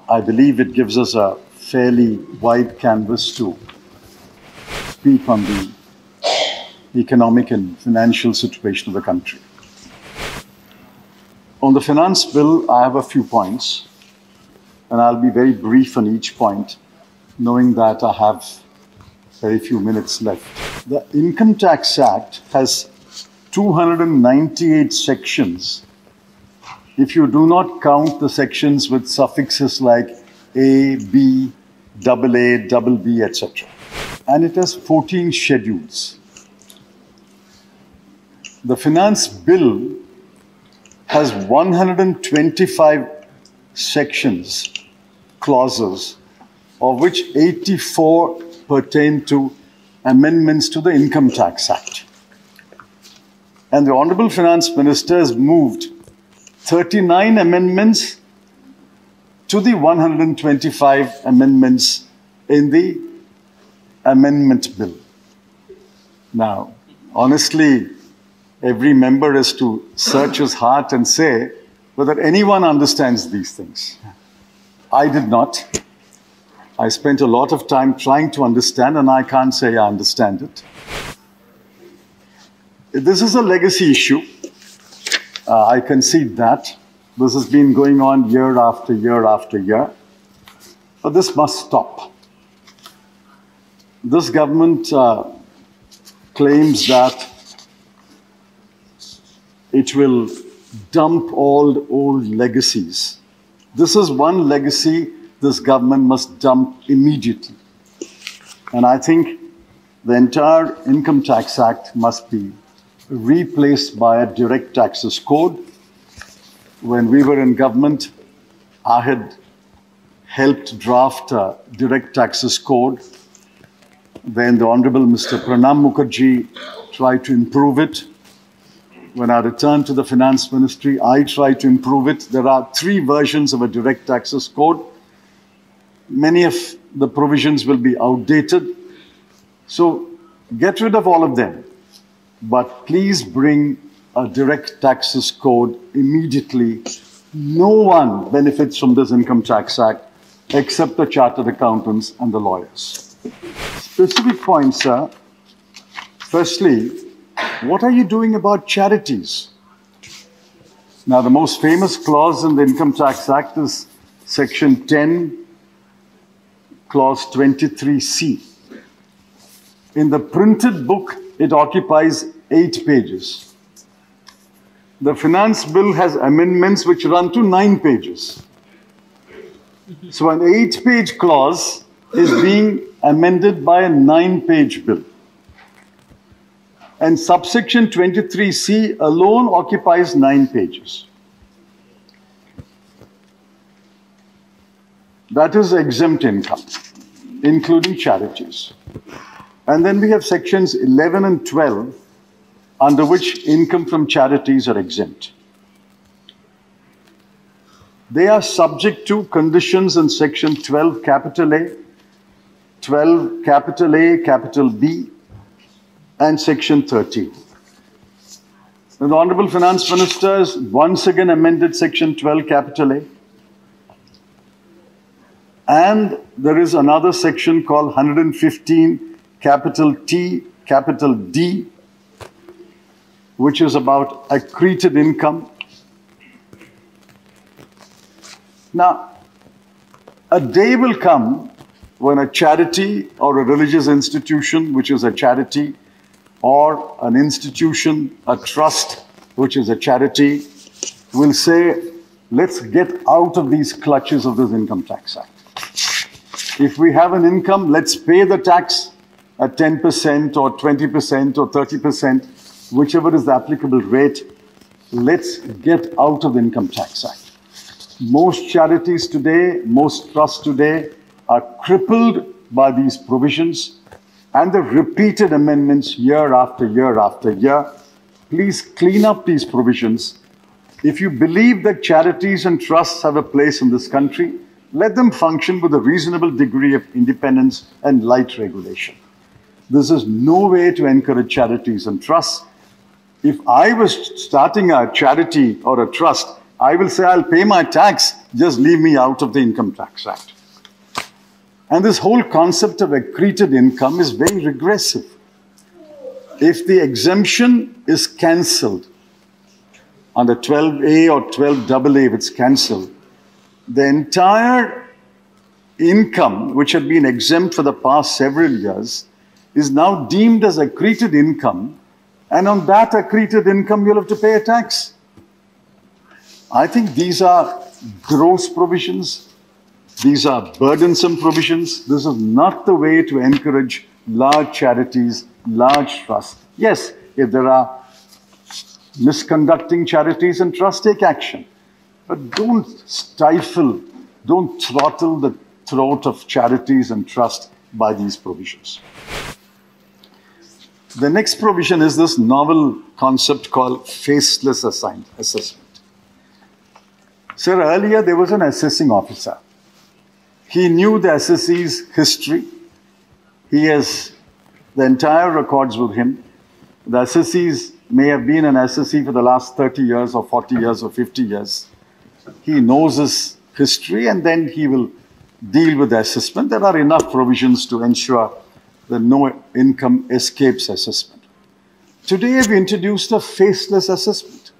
I believe it gives us a fairly wide canvas to speak on the economic and financial situation of the country. On the finance bill, I have a few points, and I'll be very brief on each point, knowing that I have very few minutes left. The Income Tax Act has 298 sections, if you do not count the sections with suffixes like A, B, AA, BB, etc. And it has 14 schedules. The finance bill has 125 sections, clauses, of which 84 pertain to amendments to the Income Tax Act. And the Honorable Finance Minister has moved 39 amendments to the 125 amendments in the amendment bill. Now, honestly, every member has to search his heart and say whether anyone understands these things. I did not. I spent a lot of time trying to understand, and I can't say I understand it. This is a legacy issue. I concede that. This has been going on year after year after year. But this must stop. This government claims that it will dump all old legacies. This is one legacy this government must dump immediately. And I think the entire Income Tax Act must be replaced by a direct taxes code. When we were in government, I had helped draft a direct taxes code. Then the Honorable Mr. Pranab Mukherjee tried to improve it. When I returned to the Finance Ministry, I tried to improve it. There are 3 versions of a direct taxes code. Many of the provisions will be outdated. So get rid of all of them. But please bring a direct taxes code immediately. No one benefits from this Income Tax Act except the chartered accountants and the lawyers. Specific points, sir. Firstly, what are you doing about charities? Now, the most famous clause in the Income Tax Act is Section 10, Clause 23C. In the printed book, it occupies 8 pages. The finance bill has amendments which run to 9 pages. So an 8-page clause is being amended by a 9-page bill. And subsection 23C alone occupies 9 pages. That is exempt income, including charities. And then we have sections 11 and 12, under which income from charities are exempt. They are subject to conditions in section 12, capital A, 12, capital A, capital B, and section 13. The Honorable Finance Minister has once again amended section 12, capital A. And there is another section called 115, capital T, capital D, which is about accreted income. Now, a day will come when a charity or a religious institution, which is a charity, or an institution, a trust, which is a charity, will say, let's get out of these clutches of this Income Tax Act. If we have an income, let's pay the tax at 10% or 20% or 30%, whichever is the applicable rate. Let's get out of the Income Tax Act. Most charities today, most trusts today are crippled by these provisions and the repeated amendments year after year after year. Please clean up these provisions. If you believe that charities and trusts have a place in this country, let them function with a reasonable degree of independence and light regulation. This is no way to encourage charities and trusts. If I was starting a charity or a trust, I will say I'll pay my tax, just leave me out of the Income Tax Act. And this whole concept of accreted income is very regressive. If the exemption is cancelled under 12A or 12AA, if it's cancelled, the entire income which had been exempt for the past several years is now deemed as accreted income, and on that accreted income you'll have to pay a tax. I think these are gross provisions. These are burdensome provisions. This is not the way to encourage large charities, large trusts. Yes, if there are misconducting charities and trusts, take action. But don't stifle, don't throttle the throat of charities and trusts by these provisions. The next provision is this novel concept called faceless assessment. Sir, earlier there was an assessing officer. He knew the assessee's history. He has the entire records with him. The assessees may have been an assessee for the last 30 years or 40 years or 50 years. He knows his history, and then he will deal with the assessment. There are enough provisions to ensure that no income escapes assessment. Today we've introduced a faceless assessment.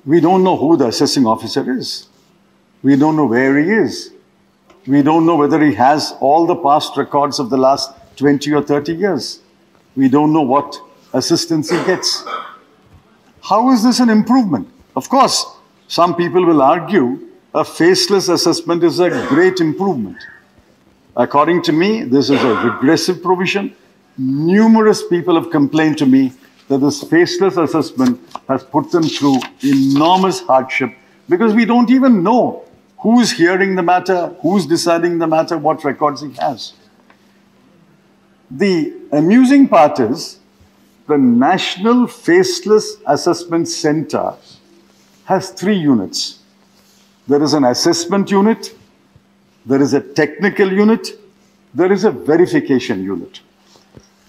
We don't know who the assessing officer is. We don't know where he is. We don't know whether he has all the past records of the last 20 or 30 years. We don't know what assistance he gets. How is this an improvement? Of course, some people will argue a faceless assessment is a great improvement. According to me, this is a regressive provision. Numerous people have complained to me that this faceless assessment has put them through enormous hardship because we don't even know who's hearing the matter, who's deciding the matter, what records he has. The amusing part is the National Faceless Assessment Center has 3 units. There is an assessment unit, there is a technical unit, there is a verification unit.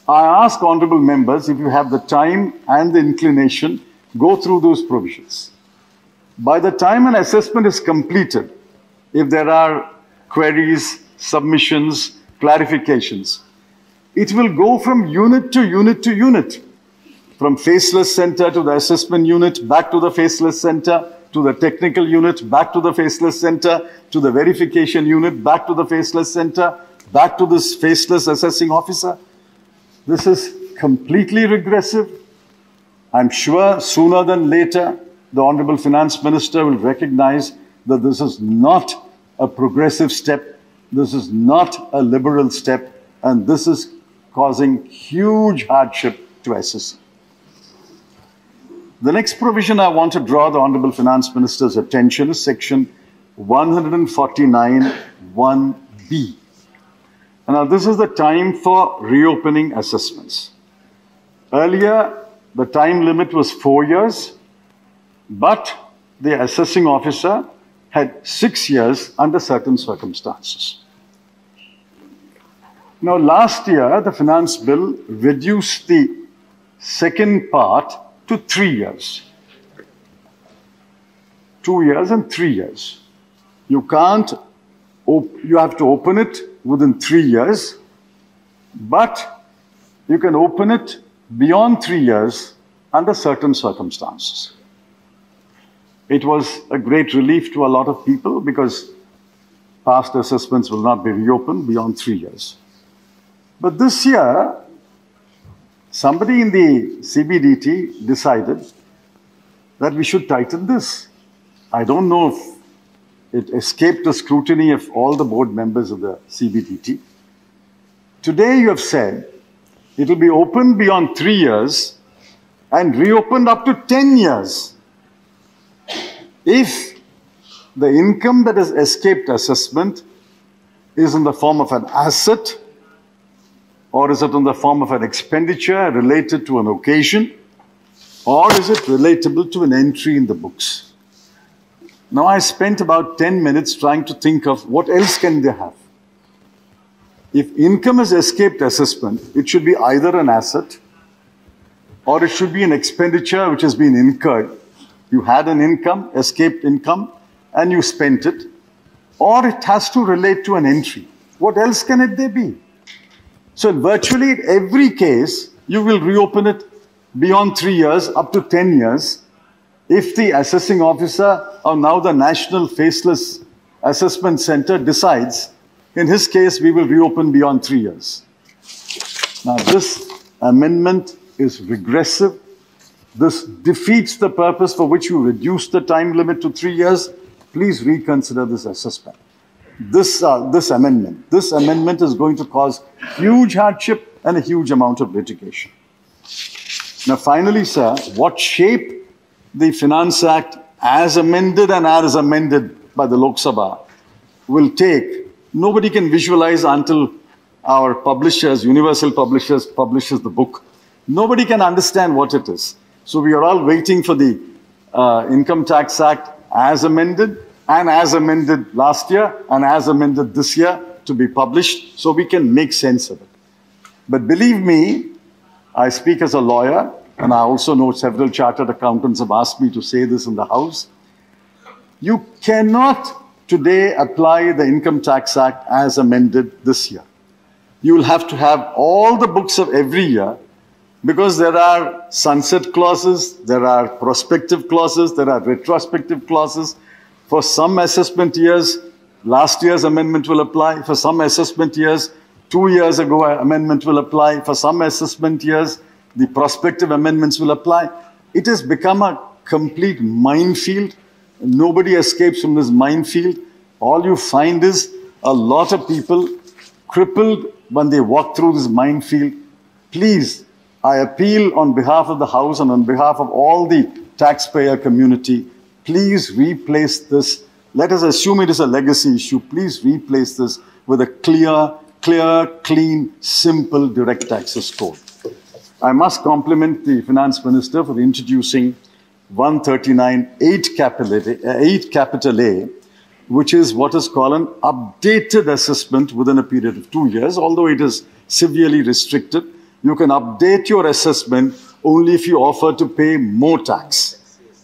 I ask honorable members, if you have the time and the inclination, go through those provisions. By the time an assessment is completed, if there are queries, submissions, clarifications, it will go from unit to unit to unit. From faceless center to the assessment unit, back to the faceless center, to the technical unit, back to the faceless center, to the verification unit, back to the faceless center, back to this faceless assessing officer. This is completely regressive. I'm sure sooner than later, the Honorable Finance Minister will recognize that this is not a progressive step, this is not a liberal step, and this is causing huge hardship to SSC. The next provision I want to draw the Honorable Finance Minister's attention is section 149(1)(b). Now, this is the time for reopening assessments. Earlier, the time limit was 4 years, but the assessing officer had 6 years under certain circumstances. Now, last year, the finance bill reduced the second part to 3 years. 2 years and 3 years. You have to open it within 3 years, but you can open it beyond 3 years under certain circumstances. It was a great relief to a lot of people because past assessments will not be reopened beyond 3 years. But this year, somebody in the CBDT decided that we should tighten this. I don't know if it escaped the scrutiny of all the board members of the CBDT. Today you have said it will be opened beyond 3 years and reopened up to 10 years. If the income that has escaped assessment is in the form of an asset, or is it in the form of an expenditure related to an occasion, or is it relatable to an entry in the books? Now, I spent about 10 minutes trying to think of what else can they have. If income has escaped assessment, it should be either an asset, or it should be an expenditure which has been incurred, You had an income, escaped income, and you spent it. Or it has to relate to an entry. What else can it be? So virtually in every case, you will reopen it beyond 3 years, up to 10 years, if the assessing officer or now the National Faceless Assessment Center decides, in his case, we will reopen beyond 3 years. Now, this amendment is regressive. This defeats the purpose for which you reduced the time limit to 3 years. Please reconsider this assessment. This amendment is going to cause huge hardship and a huge amount of litigation. Now, finally, sir, what shape the Finance Act as amended and as amended by the Lok Sabha will take, nobody can visualize until our publishers, Universal Publishers, publishes the book. Nobody can understand what it is. So we are all waiting for the Income Tax Act as amended and as amended last year and as amended this year to be published so we can make sense of it. But believe me, I speak as a lawyer, and I also know several chartered accountants have asked me to say this in the House. You cannot today apply the Income Tax Act as amended this year. You will have to have all the books of every year, because there are sunset clauses, there are prospective clauses, there are retrospective clauses. For some assessment years, last year's amendment will apply. For some assessment years, 2 years ago, amendment will apply. For some assessment years, the prospective amendments will apply. It has become a complete minefield. Nobody escapes from this minefield. All you find is a lot of people crippled when they walk through this minefield. Please, I appeal on behalf of the House and on behalf of all the taxpayer community, please replace this. Let us assume it is a legacy issue. Please replace this with a clear, clean, simple direct taxes code. I must compliment the Finance Minister for introducing 139 8 capital A, which is what is called an updated assessment within a period of 2 years, although it is severely restricted. You can update your assessment only if you offer to pay more tax.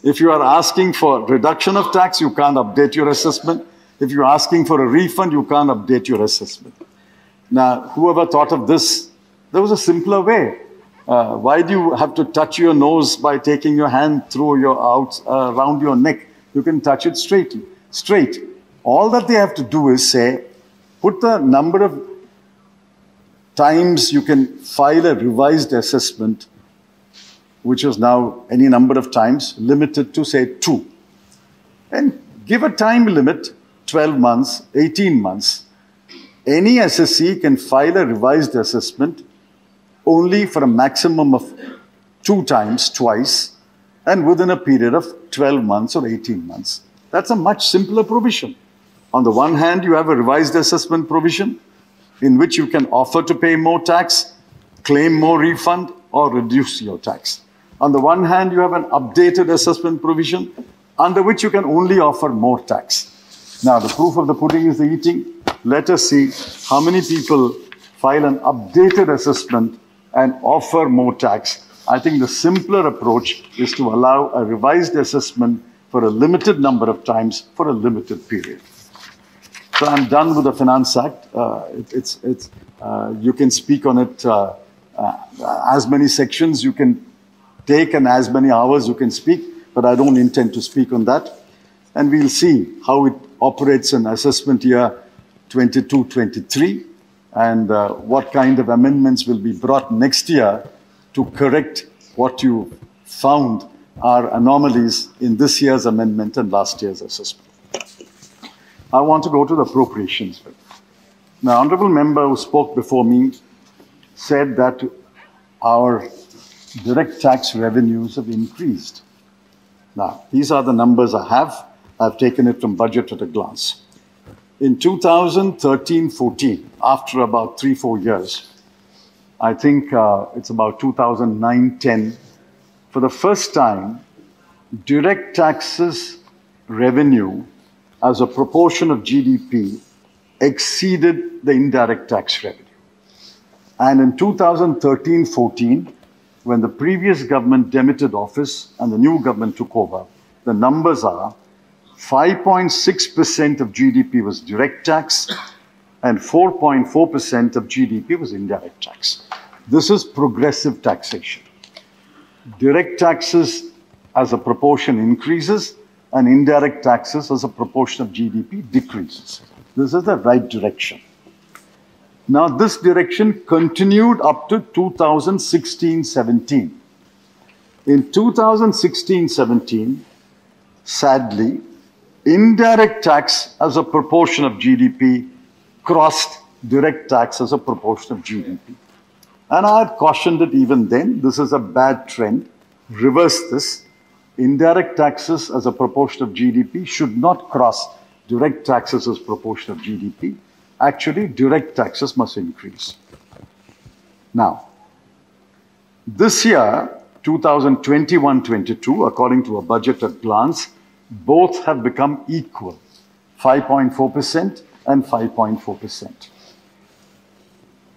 If you are asking for reduction of tax, you can't update your assessment. If you're asking for a refund, you can't update your assessment. Now, whoever thought of this, there was a simpler way. Why do you have to touch your nose by taking your hand through your around your neck? You can touch it straight. All that they have to do is say, put the number of times you can file a revised assessment, which is now any number of times, limited to, say, 2. And give a time limit, 12 months, 18 months. Any SSC can file a revised assessment only for a maximum of 2 times, twice, and within a period of 12 months or 18 months. That's a much simpler provision. On the one hand, you have a revised assessment provision in which you can offer to pay more tax, claim more refund, or reduce your tax. On the one hand, you have an updated assessment provision under which you can only offer more tax. Now, the proof of the pudding is the eating. Let us see how many people file an updated assessment and offer more tax. I think the simpler approach is to allow a revised assessment for a limited number of times for a limited period. So I'm done with the Finance Act. You can speak on it as many sections you can take and as many hours you can speak, but I don't intend to speak on that. And we'll see how it operates in assessment year 22-23 and what kind of amendments will be brought next year to correct what you found are anomalies in this year's amendment and last year's assessment. I want to go to the appropriations bill. Now, honorable member who spoke before me said that our direct tax revenues have increased. Now, these are the numbers I have. I've taken it from budget at a glance. In 2013-14, after about 3-4 years, I think it's about 2009-10, for the first time, direct taxes revenue as a proportion of GDP exceeded the indirect tax revenue. And in 2013-14, when the previous government demitted office and the new government took over, the numbers are 5.6% of GDP was direct tax and 4.4% of GDP was indirect tax. This is progressive taxation. Direct taxes as a proportion increases and indirect taxes as a proportion of GDP decreases. This is the right direction. Now, this direction continued up to 2016-17. In 2016-17, sadly, indirect tax as a proportion of GDP crossed direct tax as a proportion of GDP. And I had cautioned it even then, this is a bad trend. Reverse this. Indirect taxes as a proportion of GDP should not cross direct taxes as proportion of GDP. Actually, direct taxes must increase. Now, this year, 2021-22, according to a budget at glance, both have become equal, 5.4% and 5.4%.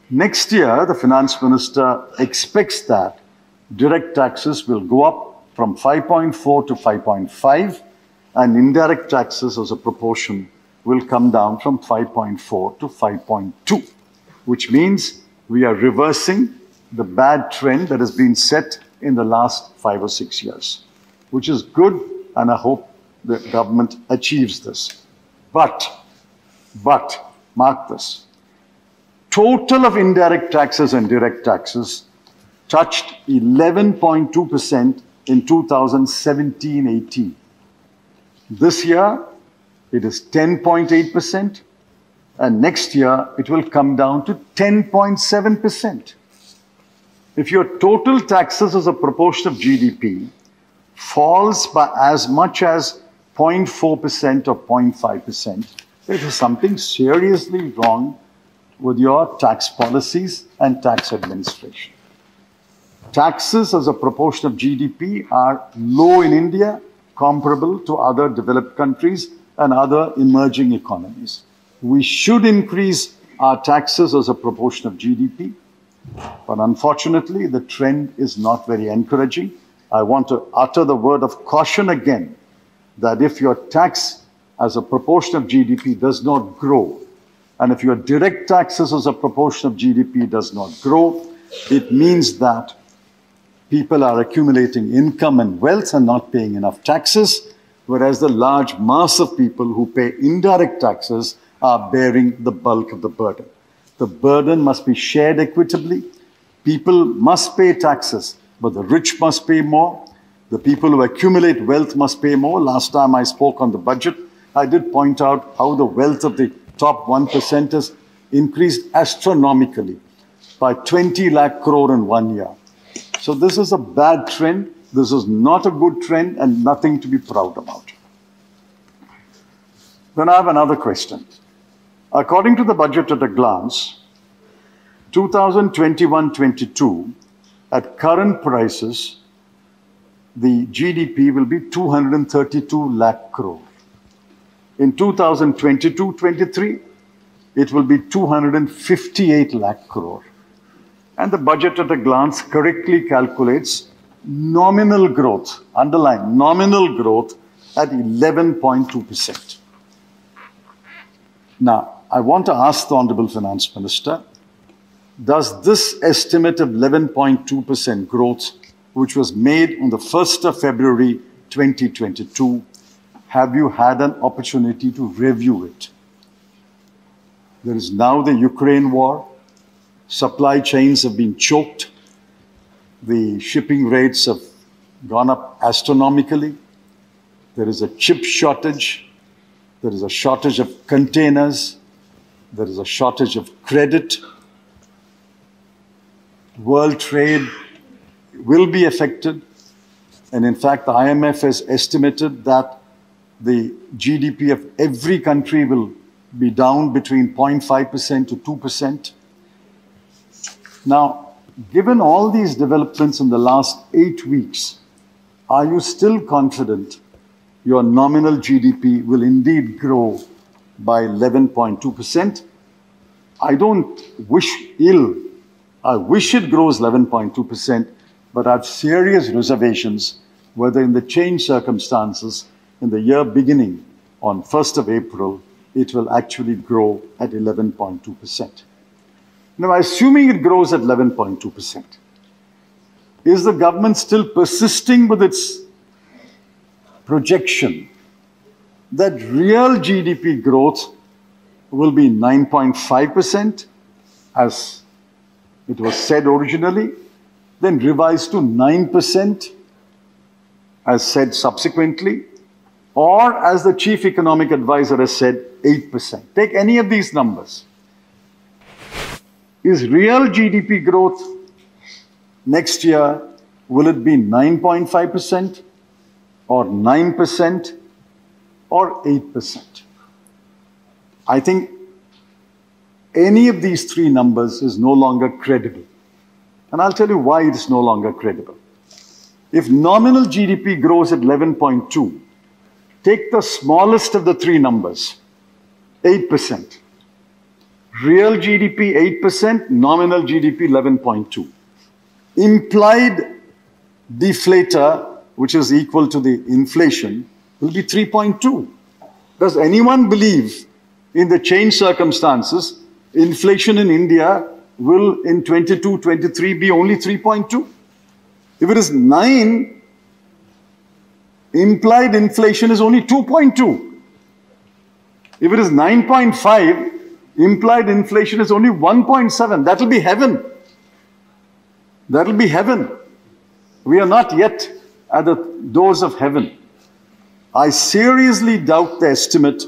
Next year, the finance minister expects that direct taxes will go up from 5.4 to 5.5, and indirect taxes as a proportion will come down from 5.4 to 5.2, which means we are reversing the bad trend that has been set in the last 5 or 6 years, which is good, and I hope the government achieves this. But, mark this, total of indirect taxes and direct taxes touched 11.2% in 2017-18. This year, it is 10.8%, and next year, it will come down to 10.7%. If your total taxes as a proportion of GDP falls by as much as 0.4% or 0.5%, there is something seriously wrong with your tax policies and tax administration. Taxes as a proportion of GDP are low in India, comparable to other developed countries and other emerging economies. We should increase our taxes as a proportion of GDP, but unfortunately, the trend is not very encouraging. I want to utter the word of caution again, that if your tax as a proportion of GDP does not grow, and if your direct taxes as a proportion of GDP does not grow, it means that people are accumulating income and wealth and not paying enough taxes, whereas the large mass of people who pay indirect taxes are bearing the bulk of the burden. The burden must be shared equitably. People must pay taxes, but the rich must pay more. The people who accumulate wealth must pay more. Last time I spoke on the budget, I did point out how the wealth of the top 1% has increased astronomically by 20 lakh crore in 1 year. So this is a bad trend. This is not a good trend and nothing to be proud about. Then I have another question. According to the budget at a glance, 2021-22, at current prices, the GDP will be 232 lakh crore. In 2022-23, it will be 258 lakh crore. And the budget at a glance correctly calculates nominal growth, underline nominal growth, at 11.2%. Now, I want to ask the Honorable Finance Minister, does this estimate of 11.2% growth, which was made on the 1st of February 2022, have you had an opportunity to review it? There is now the Ukraine war. Supply chains have been choked. The shipping rates have gone up astronomically. There is a chip shortage. There is a shortage of containers. There is a shortage of credit. World trade will be affected. And in fact, the IMF has estimated that the GDP of every country will be down between 0.5% to 2%. Now, given all these developments in the last 8 weeks, are you still confident your nominal GDP will indeed grow by 11.2%? I don't wish ill. I wish it grows 11.2%, but I have serious reservations whether in the changed circumstances in the year beginning on 1st of April, it will actually grow at 11.2%. Now, assuming it grows at 11.2%, is the government still persisting with its projection that real GDP growth will be 9.5%, as it was said originally, then revised to 9%, as said subsequently, or as the chief economic advisor has said, 8%. Take any of these numbers. Is real GDP growth next year, will it be 9.5% or 9% or 8%? I think any of these three numbers is no longer credible. And I'll tell you why it is no longer credible. If nominal GDP grows at 11.2, take the smallest of the three numbers, 8%. Real GDP 8%, nominal GDP 11.2. Implied deflator, which is equal to the inflation, will be 3.2. Does anyone believe in the changed circumstances, inflation in India will in 22-23 be only 3.2? If it is 9, implied inflation is only 2.2. If it is 9.5, implied inflation is only 1.7. That will be heaven. That will be heaven. We are not yet at the doors of heaven. I seriously doubt the estimate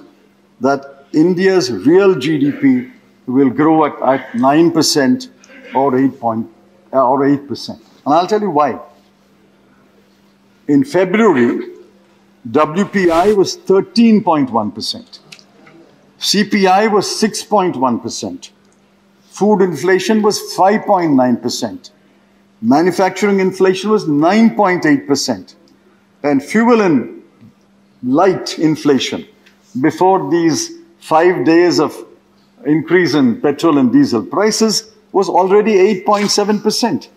that India's real GDP will grow at 9% or 8%. And I'll tell you why. In February, WPI was 13.1%. CPI was 6.1%. Food inflation was 5.9%. Manufacturing inflation was 9.8%. And fuel and light inflation, before these 5 days of increase in petrol and diesel prices, was already 8.7%.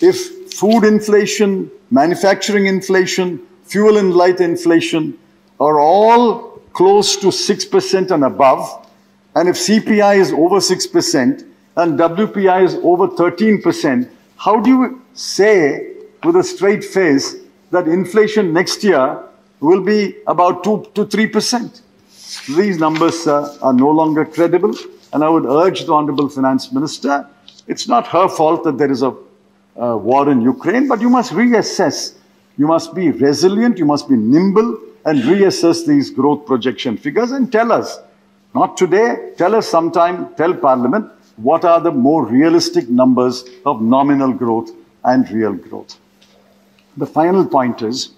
If food inflation, manufacturing inflation, fuel and light inflation are all close to 6% and above, and if CPI is over 6% and WPI is over 13%, how do you say with a straight face that inflation next year will be about 2 to 3%? These numbers are no longer credible, and I would urge the Honorable Finance Minister, it's not her fault that there is a war in Ukraine, but you must reassess. You must be resilient, you must be nimble, and reassess these growth projection figures and tell us, not today, tell us sometime, tell Parliament, what are the more realistic numbers of nominal growth and real growth. The final point is,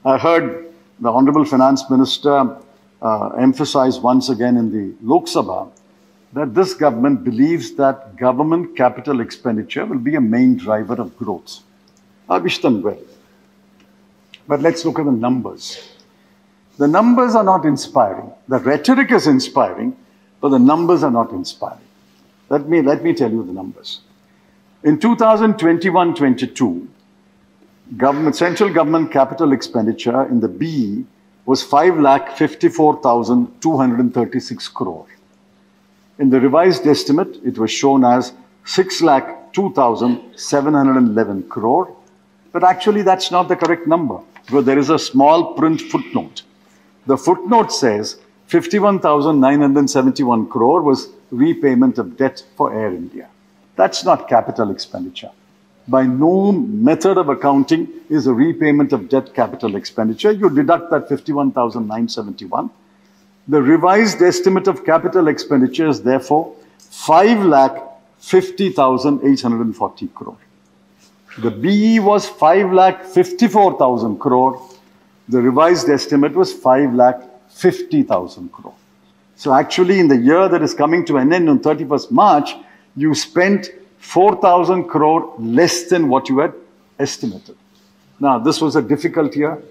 I heard the Honorable Finance Minister emphasize once again in the Lok Sabha that this government believes that government capital expenditure will be a main driver of growth. I wish them well. But let's look at the numbers. The numbers are not inspiring. The rhetoric is inspiring, but the numbers are not inspiring. Let me tell you the numbers. In 2021-22, central government capital expenditure in the BE was 5,54,236 crore. In the revised estimate, it was shown as 6,02,711 crore. But actually, that's not the correct number, because there is a small print footnote. The footnote says 51,971 crore was repayment of debt for Air India. That's not capital expenditure. By no method of accounting is a repayment of debt capital expenditure. You deduct that 51,971. The revised estimate of capital expenditure is therefore 5,50,840 crore. The BE was 5,54,000 crore. The revised estimate was 5,50,000 crore. So actually, in the year that is coming to an end on 31st March, you spent 4,000 crore less than what you had estimated. Now, this was a difficult year,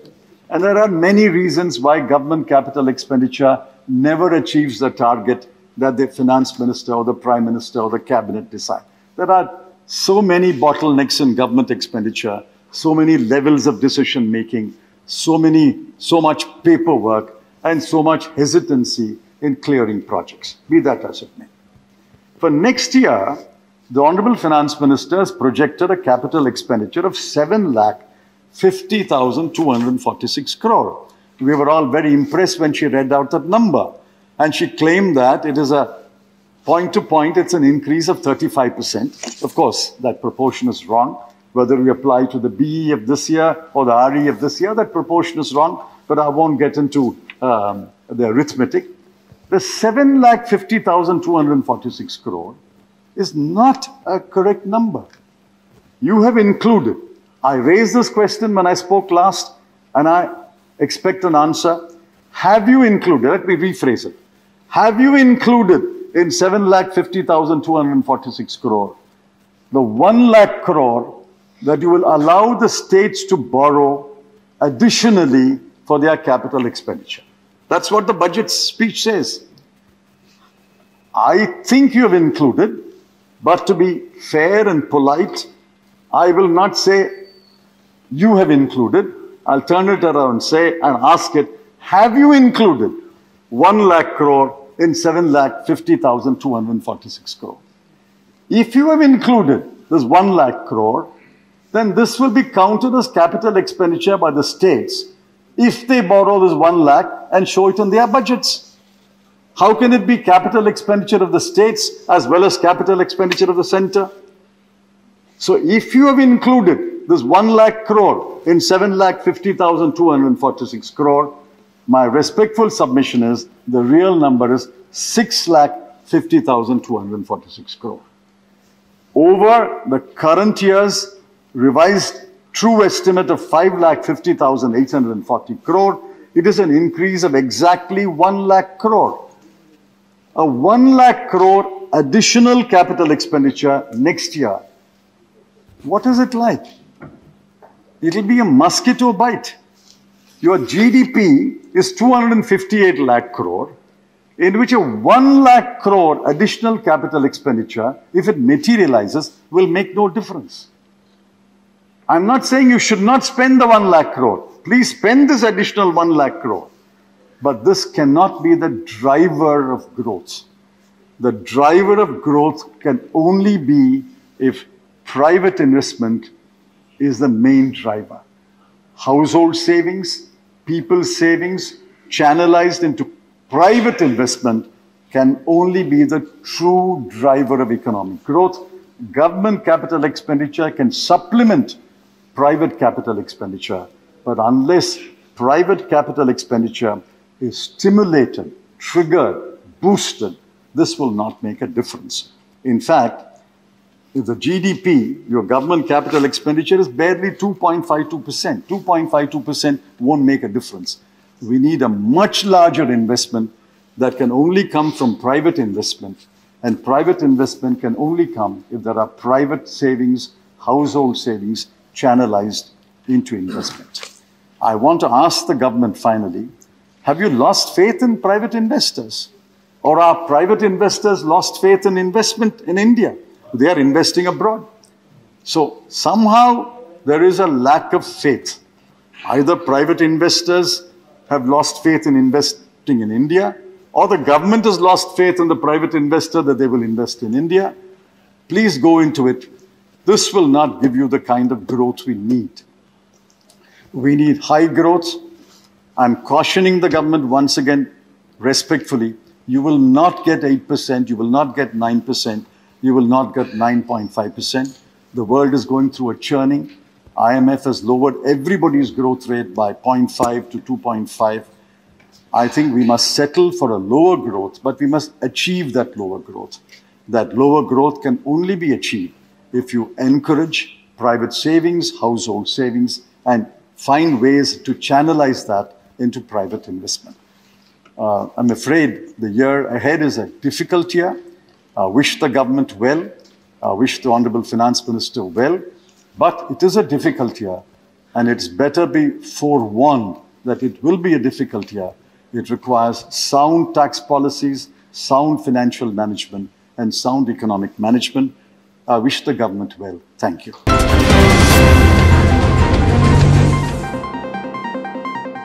and there are many reasons why government capital expenditure never achieves the target that the finance minister or the prime minister or the cabinet decide. There are so many bottlenecks in government expenditure so many levels of decision making, so much paperwork, and so much hesitancy in clearing projects, be that as it may. For next year, the Honorable Finance Minister has projected a capital expenditure of 7,50,246 crore. We were all very impressed when she read out that number. And she claimed that it is a point to point, it's an increase of 35%. Of course, that proportion is wrong. Whether we apply to the BE of this year or the RE of this year, that proportion is wrong. But I won't get into the arithmetic. The 7,50,246 crore is not a correct number. You have included. I raised this question when I spoke last, and I expect an answer. Have you included, let me rephrase it. Have you included in 7,50,246 crore the 1 lakh crore that you will allow the states to borrow additionally for their capital expenditure? That's what the budget speech says. I think you have included, but to be fair and polite, I will not say you have included. I'll turn it around and say and ask it, have you included 1 lakh crore in 7,50,246 crore? If you have included this 1 lakh crore, then this will be counted as capital expenditure by the states if they borrow this 1 lakh and show it in their budgets. How can it be capital expenditure of the states as well as capital expenditure of the center? So if you have included this 1 lakh crore in 7,50,246 crore, my respectful submission is the real number is 6,50,246 crore. Over the current year's revised true estimate of 5,50,840 crore, it is an increase of exactly 1 lakh crore. A 1 lakh crore additional capital expenditure next year. What is it like? It'll be a mosquito bite. Your GDP is 258 lakh crore, in which a 1 lakh crore additional capital expenditure, if it materializes, will make no difference. I'm not saying you should not spend the 1 lakh crore. Please spend this additional 1 lakh crore. But this cannot be the driver of growth. The driver of growth can only be if private investment is the main driver. Household savings, people's savings, channelized into private investment can only be the true driver of economic growth. Government capital expenditure can supplement private capital expenditure, but unless private capital expenditure is stimulated, triggered, boosted, this will not make a difference. In fact, if the GDP, your government capital expenditure is barely 2.52%. 2.52% won't make a difference. We need a much larger investment that can only come from private investment. And private investment can only come if there are private savings, household savings, channelized into investment. I want to ask the government finally, have you lost faith in private investors? Or are private investors lost faith in investment in India? They are investing abroad. So somehow there is a lack of faith. Either private investors have lost faith in investing in India, or the government has lost faith in the private investor that they will invest in India. Please go into it. This will not give you the kind of growth we need. We need high growth. I'm cautioning the government once again, respectfully. You will not get 8%, you will not get 9%, you will not get 9.5%. The world is going through a churning. IMF has lowered everybody's growth rate by 0.5 to 2.5. I think we must settle for a lower growth, but we must achieve that lower growth. That lower growth can only be achieved if you encourage private savings, household savings, and find ways to channelize that into private investment. I'm afraid the year ahead is a difficult year. I wish the government well. I wish the Honorable Finance Minister well. But it is a difficult year, and it's better be forewarned that it will be a difficult year. It requires sound tax policies, sound financial management, and sound economic management. I wish the government well. Thank you.